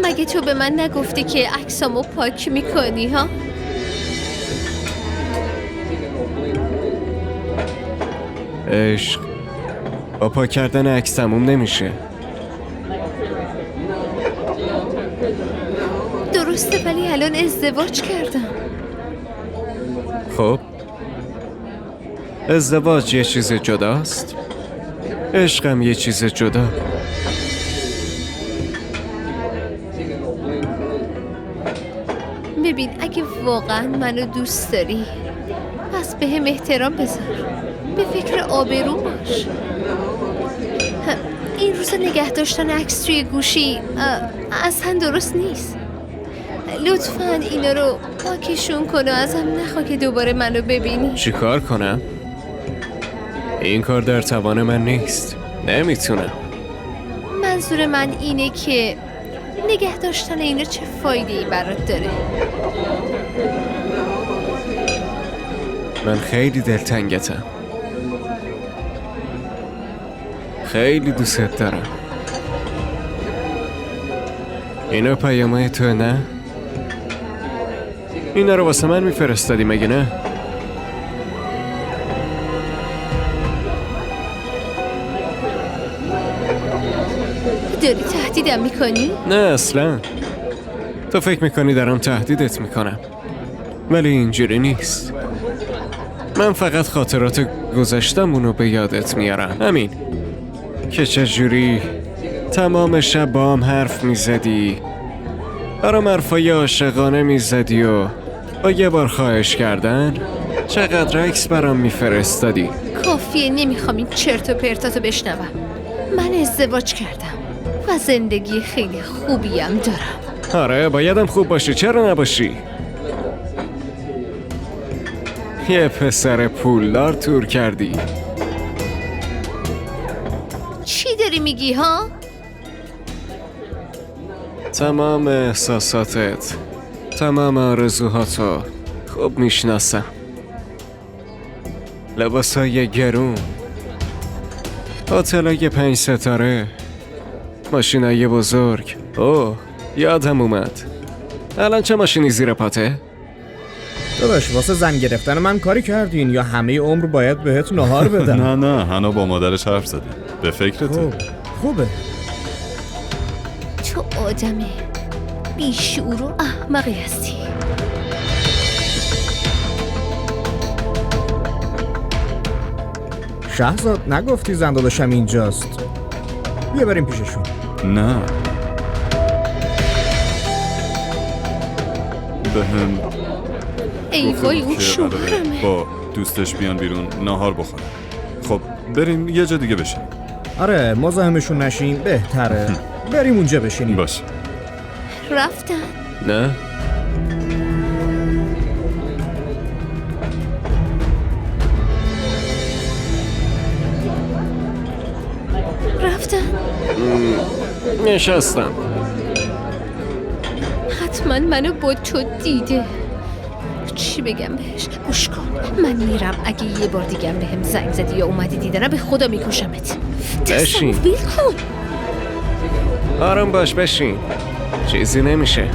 مگه تو به من نگفتی که عکسامو پاک میکنی ها؟ عشق با پاک کردن عکس تموم نمیشه. درسته ولی الان ازدواج کردم. خب ازدواج یه چیز جداست، عشقم یه چیز جدا. ببین اگه واقعا منو دوست داری پس به هم احترام بذار، به فکر آبروم باش. این روزا نگه داشتن عکس توی گوشی اصلا درست نیست. لطفاً اینا رو پاکشون کن و ازم نخوا که دوباره منو ببینی. چی کار کنم؟ این کار در توان من نیست، نمیتونم. منظور من اینه که نگه داشتن اینا چه فایده‌ای برات داره؟ من خیلی دلتنگتم، خیلی دوست دارم. اینا پیامای تو نه؟ اینا رو واسه من میفرستادی مگه نه؟ داری تهدیدم میکنی؟ نه اصلا. تو فکر میکنی دارم تهدیدت میکنم، ولی اینجوری نیست. من فقط خاطرات گذشتمونو به یادت میارم، همین. که چجوری تمام شب با هم حرف میزدی، برام حرفای عاشقانه میزدی و با یه بار خواهش کردن چقدر عکس برام میفرستادی. کافیه، نمیخوام این چرت و پرتاتو بشنوم. من ازدواج کردم و زندگی خیلی خوبیم دارم. آره بایدم خوب باشی، چرا نباشی؟ یه پسر پولدار تور کردی. چی داری میگی ها؟ تمام احساساتت، تمام آرزوهاتو خوب میشناسم. لباسای گرون، هتلای 5 ستاره، ماشینای بزرگ. اوه یادم اومد. الان چه ماشینی زیر پاته؟ داداش واسه زن گرفتن من کاری کردین یا همه عمر باید بهت نهار بدم؟ نه هنو با مادرش حرف زده، به فکرته. خوبه. تو آدم بیشعور و احمقی هستی. شهرزاد نگفتی زن داداشم اینجاست؟ بیا بریم پیششون. نه بهم ای وای اون که شوهرمه. با دوستش بیان بیرون ناهار بخورن. خب بریم یه جا دیگه بشین. آره مزاحمشون نشین بهتره. بریم اونجا بشینیم. باش. رفتن؟ نه رفتن؟ نشستم. حتما منو با تو دیده. چی بگم بهش؟ گوش کن، من میرم. اگه یه بار دیگه بهم زنگ زدی یا اومدی دیدنم به خدا میکشمت. بشین. ول کن. آرام باش، بشین، چیزی نمیشه.